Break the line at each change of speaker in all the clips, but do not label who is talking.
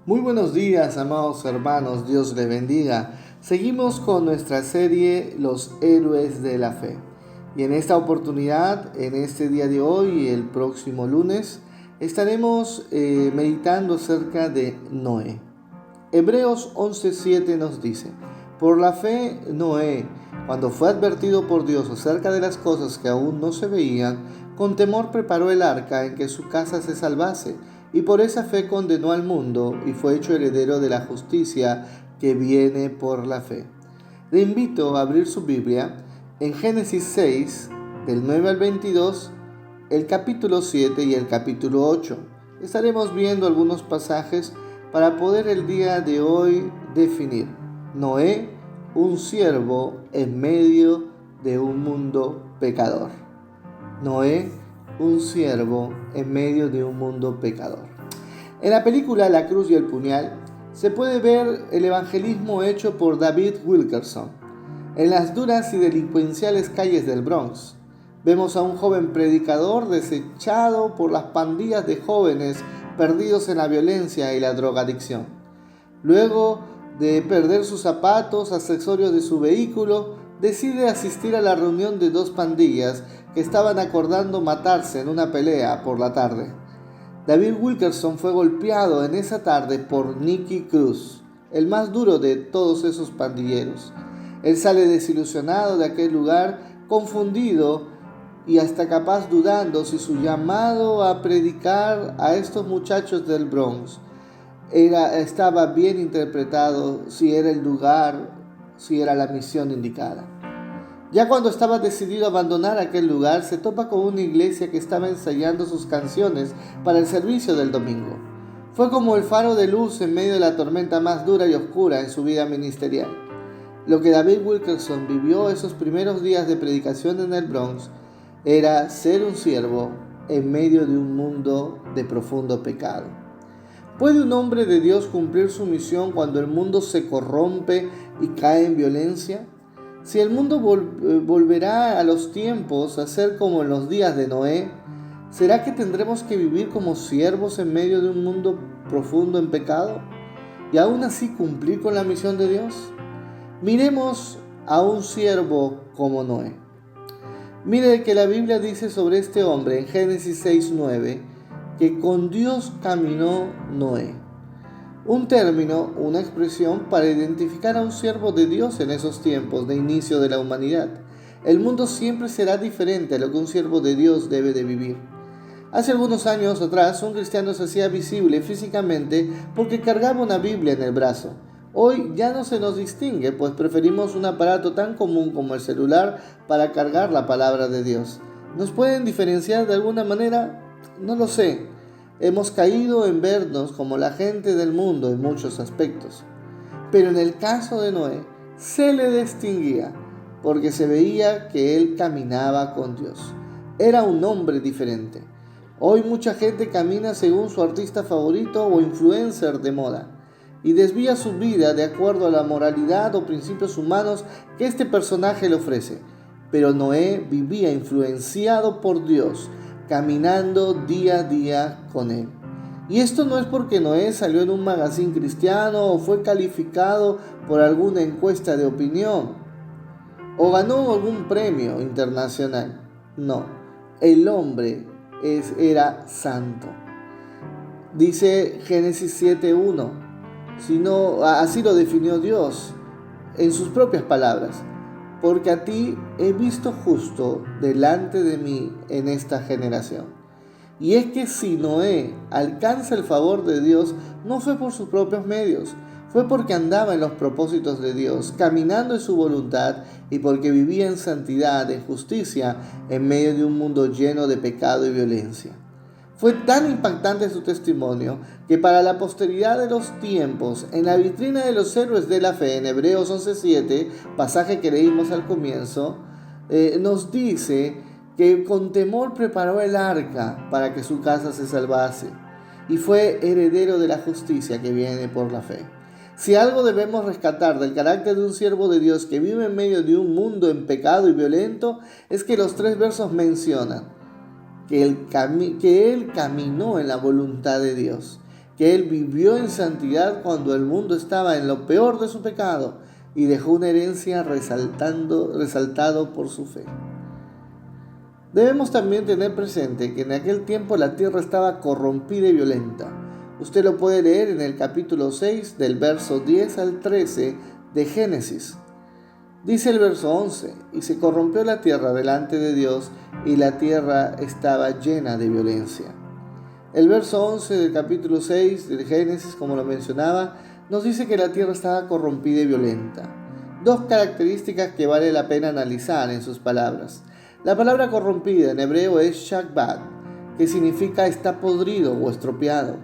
Muy buenos días, amados hermanos, Dios les bendiga. Seguimos con nuestra serie Los Héroes de la Fe. Y en esta oportunidad, en este día de hoy y el próximo lunes, estaremos meditando acerca de Noé. Hebreos 11:7 nos dice: por la fe Noé, cuando fue advertido por Dios acerca de las cosas que aún no se veían, con temor preparó el arca en que su casa se salvase, y por esa fe condenó al mundo y fue hecho heredero de la justicia que viene por la fe. Le invito a abrir su Biblia en Génesis 6, del 9 al 22, el capítulo 7 y el capítulo 8. Estaremos viendo algunos pasajes para poder el día de hoy definir Noé, un siervo en medio de un mundo pecador. Noé, un siervo en medio de un mundo pecador. En la película La cruz y el puñal se puede ver el evangelismo hecho por David Wilkerson. En las duras y delincuenciales calles del Bronx, vemos a un joven predicador desechado por las pandillas de jóvenes perdidos en la violencia y la drogadicción. Luego de perder sus zapatos, accesorios de su vehículo, decide asistir a la reunión de dos pandillas que estaban acordando matarse en una pelea por la tarde. David Wilkerson fue golpeado en esa tarde por Nicky Cruz, el más duro de todos esos pandilleros. Él sale desilusionado de aquel lugar, confundido y hasta capaz dudando si su llamado a predicar a estos muchachos del Bronx estaba bien interpretado, si era el lugar, si era la misión indicada. Ya cuando estaba decidido a abandonar aquel lugar, se topa con una iglesia que estaba ensayando sus canciones para el servicio del domingo. Fue como el faro de luz en medio de la tormenta más dura y oscura en su vida ministerial. Lo que David Wilkerson vivió esos primeros días de predicación en el Bronx era ser un siervo en medio de un mundo de profundo pecado. ¿Puede un hombre de Dios cumplir su misión cuando el mundo se corrompe y cae en violencia? Si el mundo volverá a los tiempos a ser como en los días de Noé, ¿será que tendremos que vivir como siervos en medio de un mundo profundo en pecado y aún así cumplir con la misión de Dios? Miremos a un siervo como Noé. Mire que la Biblia dice sobre este hombre en Génesis 6:9 que con Dios caminó Noé. Un término, una expresión para identificar a un siervo de Dios en esos tiempos de inicio de la humanidad. El mundo siempre será diferente a lo que un siervo de Dios debe de vivir. Hace algunos años atrás, un cristiano se hacía visible físicamente porque cargaba una Biblia en el brazo. Hoy ya no se nos distingue, pues preferimos un aparato tan común como el celular para cargar la palabra de Dios. ¿Nos pueden diferenciar de alguna manera? No lo sé. Hemos caído en vernos como la gente del mundo en muchos aspectos. Pero en el caso de Noé, se le distinguía porque se veía que él caminaba con Dios. Era un hombre diferente. Hoy mucha gente camina según su artista favorito o influencer de moda y desvía su vida de acuerdo a la moralidad o principios humanos que este personaje le ofrece. Pero Noé vivía influenciado por Dios, caminando día a día con él. Y esto no es porque Noé salió en un magazine cristiano o fue calificado por alguna encuesta de opinión o ganó algún premio internacional. No, el hombre era santo. Dice Génesis 7:1, así lo definió Dios en sus propias palabras: porque a ti he visto justo delante de mí en esta generación. Y es que si Noé alcanza el favor de Dios, no fue por sus propios medios, fue porque andaba en los propósitos de Dios, caminando en su voluntad y porque vivía en santidad, en justicia, en medio de un mundo lleno de pecado y violencia. Fue tan impactante su testimonio que para la posteridad de los tiempos, en la vitrina de los héroes de la fe, en Hebreos 11:7, pasaje que leímos al comienzo, nos dice que con temor preparó el arca para que su casa se salvase y fue heredero de la justicia que viene por la fe. Si algo debemos rescatar del carácter de un siervo de Dios que vive en medio de un mundo en pecado y violento, es que los 3 versos mencionan que él caminó en la voluntad de Dios, que Él vivió en santidad cuando el mundo estaba en lo peor de su pecado y dejó una herencia resaltado por su fe. Debemos también tener presente que en aquel tiempo la tierra estaba corrompida y violenta. Usted lo puede leer en el capítulo 6 del verso 10 al 13 de Génesis. Dice el verso 11, y se corrompió la tierra delante de Dios, y la tierra estaba llena de violencia. El verso 11 del capítulo 6 de Génesis, como lo mencionaba, nos dice que la tierra estaba corrompida y violenta. Dos características que vale la pena analizar en sus palabras. La palabra corrompida en hebreo es shakbat, que significa está podrido o estropeado.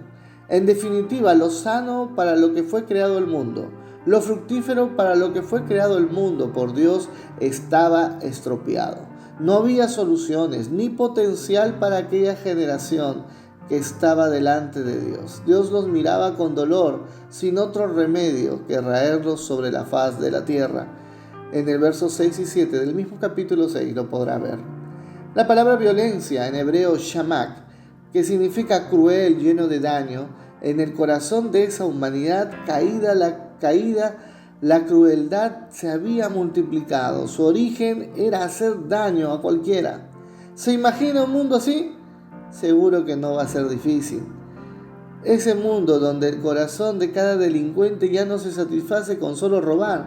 En definitiva, lo sano para lo que fue creado el mundo, lo fructífero para lo que fue creado el mundo por Dios estaba estropeado. No había soluciones ni potencial para aquella generación que estaba delante de Dios. Dios los miraba con dolor, sin otro remedio que raerlos sobre la faz de la tierra. En el verso 6 y 7 del mismo capítulo 6 lo podrá ver. La palabra violencia en hebreo shamak, que significa cruel, lleno de daño, en el corazón de esa humanidad caída, la crueldad se había multiplicado. Su origen era hacer daño a cualquiera. ¿Se imagina un mundo así? Seguro que no va a ser difícil. Ese mundo donde el corazón de cada delincuente ya no se satisface con solo robar,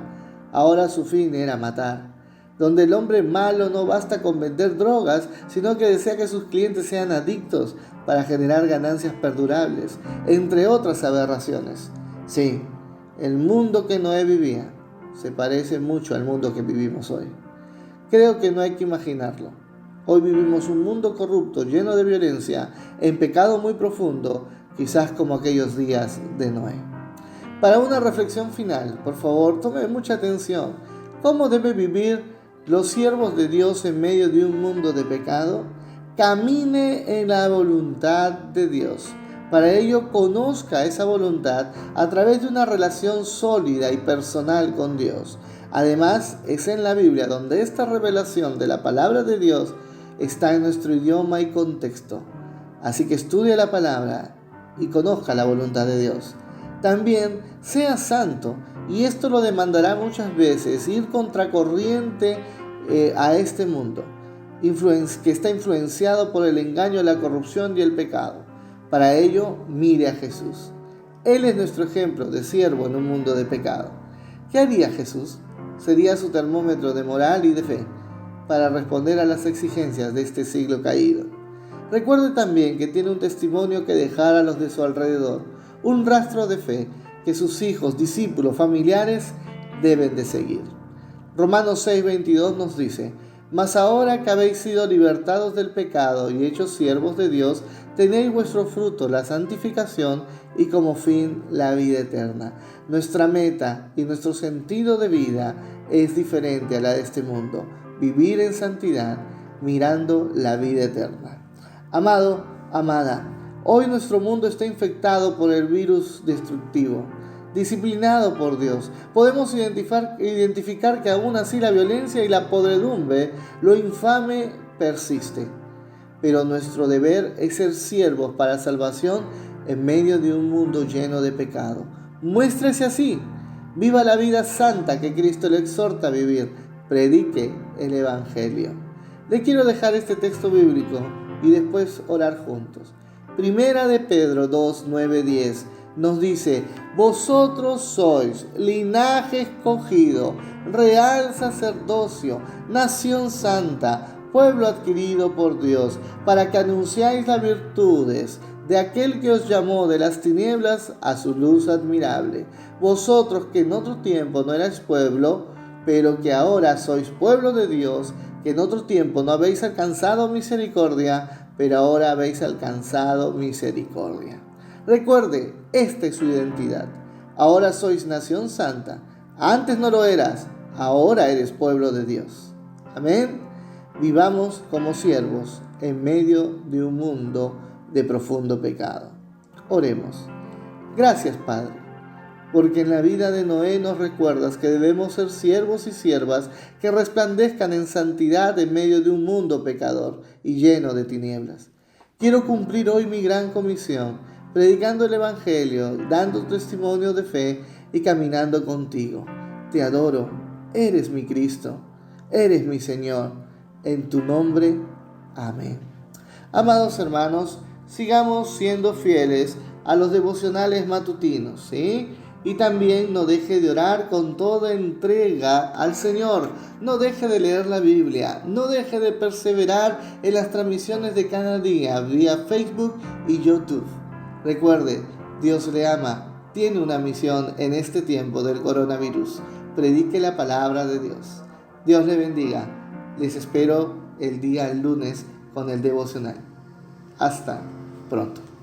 ahora su fin era matar. Donde el hombre malo no basta con vender drogas, sino que desea que sus clientes sean adictos para generar ganancias perdurables, entre otras aberraciones. Sí, el mundo que Noé vivía se parece mucho al mundo que vivimos hoy. Creo que no hay que imaginarlo. Hoy vivimos un mundo corrupto, lleno de violencia, en pecado muy profundo, quizás como aquellos días de Noé. Para una reflexión final, por favor, tome mucha atención. ¿Cómo debe vivir los siervos de Dios en medio de un mundo de pecado? Camine en la voluntad de Dios. Para ello, conozca esa voluntad a través de una relación sólida y personal con Dios. Además, es en la Biblia donde esta revelación de la palabra de Dios está en nuestro idioma y contexto. Así que estudie la palabra y conozca la voluntad de Dios. También sea santo, y esto lo demandará muchas veces ir contracorriente a este mundo, que está influenciado por el engaño, la corrupción y el pecado. Para ello, mire a Jesús. Él es nuestro ejemplo de siervo en un mundo de pecado. ¿Qué haría Jesús? Sería su termómetro de moral y de fe para responder a las exigencias de este siglo caído. Recuerde también que tiene un testimonio que dejar a los de su alrededor, un rastro de fe que sus hijos, discípulos, familiares deben de seguir. Romanos 6:22 nos dice: mas ahora que habéis sido libertados del pecado y hechos siervos de Dios, tenéis vuestro fruto, la santificación, y como fin la vida eterna. Nuestra meta y nuestro sentido de vida es diferente a la de este mundo: vivir en santidad, mirando la vida eterna. Amado, amada, hoy nuestro mundo está infectado por el virus destructivo, disciplinado por Dios. Podemos identificar que aún así la violencia y la podredumbre, lo infame, persiste. Pero nuestro deber es ser siervos para salvación en medio de un mundo lleno de pecado. Muéstrese así. Viva la vida santa que Cristo le exhorta a vivir. Predique el Evangelio. Le quiero dejar este texto bíblico y después orar juntos. Primera de Pedro 2, 9, 10 nos dice: vosotros sois linaje escogido, real sacerdocio, nación santa, pueblo adquirido por Dios, para que anunciáis las virtudes de aquel que os llamó de las tinieblas a su luz admirable. Vosotros que en otro tiempo no erais pueblo, pero que ahora sois pueblo de Dios, que en otro tiempo no habéis alcanzado misericordia, pero ahora habéis alcanzado misericordia. Recuerde, esta es su identidad. Ahora sois nación santa. Antes no lo eras, ahora eres pueblo de Dios. Amén. Vivamos como siervos en medio de un mundo de profundo pecado. Oremos. Gracias, Padre, porque en la vida de Noé nos recuerdas que debemos ser siervos y siervas que resplandezcan en santidad en medio de un mundo pecador y lleno de tinieblas. Quiero cumplir hoy mi gran comisión, predicando el Evangelio, dando testimonio de fe y caminando contigo. Te adoro, eres mi Cristo, eres mi Señor. En tu nombre, amén. Amados hermanos, sigamos siendo fieles a los devocionales matutinos, ¿sí? Y también no deje de orar con toda entrega al Señor. No deje de leer la Biblia. No deje de perseverar en las transmisiones de cada día vía Facebook y YouTube. Recuerde, Dios le ama. Tiene una misión en este tiempo del coronavirus. Predique la palabra de Dios. Dios le bendiga. Les espero el día lunes con el devocional. Hasta pronto.